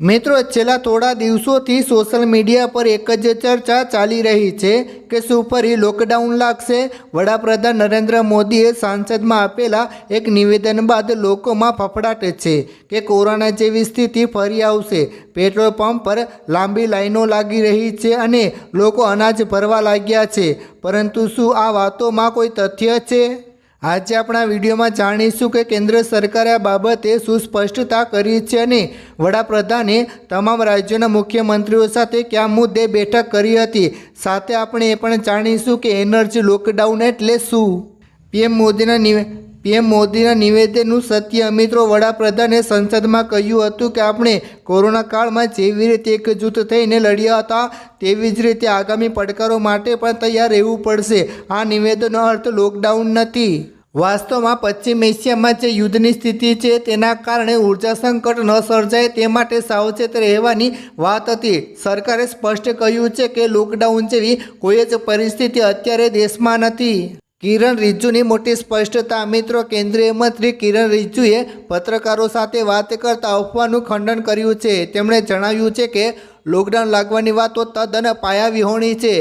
મિત્રો છેલ્લા થોડા દિવસોથી સોશિયલ મીડિયા પર એક જ ચર્ચા ચાલી રહી છે કે શું ફરી લોકડાઉન લાગશે। વડાપ્રધાન નરેન્દ્ર મોદીએ સંસદમાં આપેલા એક નિવેદન બાદ લોકોમાં ફફડાટ છે કે કોરોના જેવી સ્થિતિ ફરી આવશે। પેટ્રોલ પંપ પર લાંબી લાઈનો લાગી રહી છે અને લોકો અનાજ ભરવા લાગ્યા છે, પરંતુ શું આ વાતોમાં કોઈ તથ્ય છે? આજે આપણા વિડીયોમાં જાણીશું કે કેન્દ્ર સરકારે આ બાબતે શું સ્પષ્ટતા કરી છે અને વડાપ્રધાને તમામ રાજ્યોના મુખ્યમંત્રીઓ સાથે કયા મુદ્દે બેઠક કરી હતી। સાથે આપણે એ પણ જાણીશું કે એનર્જી લોકડાઉન એટલે શું। પીએમ મોદીના નિવેદનનું સત્ય। મિત્રો, વડાપ્રધાને સંસદમાં કહ્યું હતું કે આપણે કોરોના કાળમાં જેવી રીતે એકજૂથ થઈને લડ્યા હતા તેવી જ રીતે આગામી પડકારો માટે પણ તૈયાર રહેવું પડશે। આ નિવેદનનો અર્થ લોકડાઉન નથી। વાસ્તવમાં પશ્ચિમ એશિયામાં જે યુદ્ધની સ્થિતિ છે તેના કારણે ઉર્જા સંકટ ન સર્જાય તે માટે સાવચેત રહેવાની વાત હતી। સરકારે સ્પષ્ટ કહ્યું છે કે લોકડાઉન જેવી કોઈ જ પરિસ્થિતિ અત્યારે દેશમાં નથી। કિરણ રિજ્જુની મોટી સ્પષ્ટતા। મિત્રો, કેન્દ્રીય મંત્રી કિરણ રિજ્જુએ પત્રકારો સાથે વાત કરતા અફવાનું ખંડન કર્યું છે। તેમણે જણાવ્યું છે કે લોકડાઉન લાગવાની વાતો તદ્દન પાયાવિહોણી છે।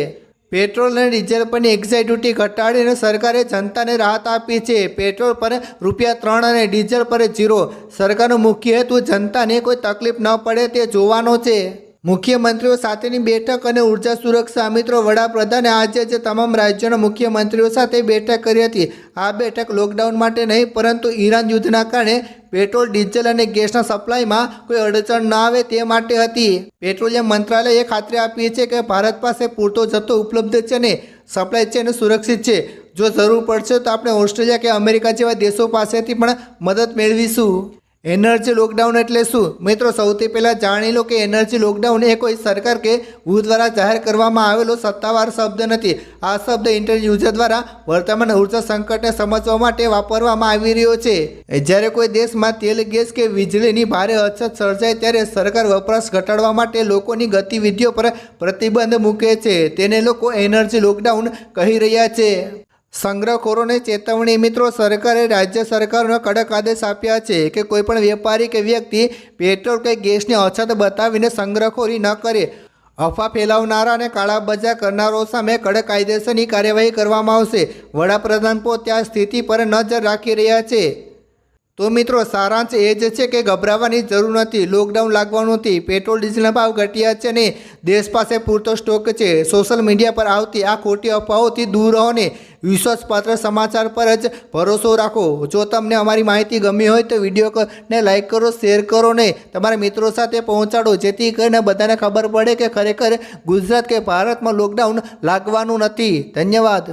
પેટ્રોલ અને ડીઝલ પરની એક્સાઇઝ ડ્યુટી ઘટાડીને સરકારે જનતાને રાહત આપી છે। પેટ્રોલ પર ₹3 અને ડીઝલ પર 0। સરકારનો મુખ્ય હેતુ જનતાને કોઈ તકલીફ ન પડે તે જોવાનો છે। મુખ્યમંત્રીઓ સાથેની બેઠક અને ઉર્જા સુરક્ષા। મિત્રો, વડાપ્રધાને આજે જ તમામ રાજ્યોના મુખ્યમંત્રીઓ સાથે બેઠક કરી હતી। આ બેઠક લોકડાઉન માટે નહીં, પરંતુ ઈરાન યુદ્ધના કારણે પેટ્રોલ, ડીઝલ અને ગેસના સપ્લાયમાં કોઈ અડચણ ન આવે તે માટે હતી। પેટ્રોલિયમ મંત્રાલયે ખાતરી આપી છે કે ભારત પાસે પૂરતો જથ્થો ઉપલબ્ધ છે અને સપ્લાય ચેન સુરક્ષિત છે। જો જરૂર પડશે તો આપણે ઓસ્ટ્રેલિયા કે અમેરિકા જેવા દેશો પાસેથી પણ મદદ મેળવીશું। એનર્જી લોકડાઉન એટલે શું? મિત્રો, સૌથી પહેલાં જાણી લો કે એનર્જી લોકડાઉન એ કોઈ સરકાર કે WHO દ્વારા જાહેર કરવામાં આવેલો સત્તાવાર શબ્દ નથી। આ શબ્દ ઇન્ટરનેટ યુઝર દ્વારા વર્તમાન ઉર્જા સંકટને સમજવા માટે વાપરવામાં આવી રહ્યો છે। જ્યારે કોઈ દેશમાં તેલ, ગેસ કે વીજળીની ભારે અછત સર્જાય ત્યારે સરકાર વપરાશ ઘટાડવા માટે લોકોની ગતિવિધિઓ પર પ્રતિબંધ મૂકે છે। તેને લોકો એનર્જી લોકડાઉન કહી રહ્યા છે। સંગ્રહખોરોને ચેતવણી। મિત્રો, સરકારે રાજ્ય સરકારોને કડક આદેશ આપ્યા છે કે કોઈપણ વેપારી કે વ્યક્તિ પેટ્રોલ કે ગેસની અછત બતાવીને સંગ્રહખોરી ન કરે। અફવા ફેલાવનારા અને કાળાબજાર કરનારાઓ સામે કડક કાયદેસરની કાર્યવાહી કરવામાં આવશે। વડાપ્રધાન પોતે આ સ્થિતિ પર નજર રાખી રહ્યા છે। તો મિત્રો, સારાંશ એ જ છે કે ગભરાવાની જરૂર નથી। લોકડાઉન લાગવાનું નથી। પેટ્રોલ, ડીઝલના ભાવ ઘટ્યા છે અને દેશ પાસે પૂરતો સ્ટોક છે। સોશિયલ મીડિયા પર આવતી આ ખોટી અફવાઓથી દૂર રહો અને વિશ્વાસપાત્ર સમાચાર પર જ ભરોસો રાખો। જો તમને અમારી માહિતી ગમી હોય તો વિડીયોને લાઇક કરો, શેર કરો ને તમારા મિત્રો સાથે પહોંચાડો, જેથી કરીને બધાને ખબર પડે કે ખરેખર ગુજરાત કે ભારતમાં લોકડાઉન લાગવાનું નથી। ધન્યવાદ।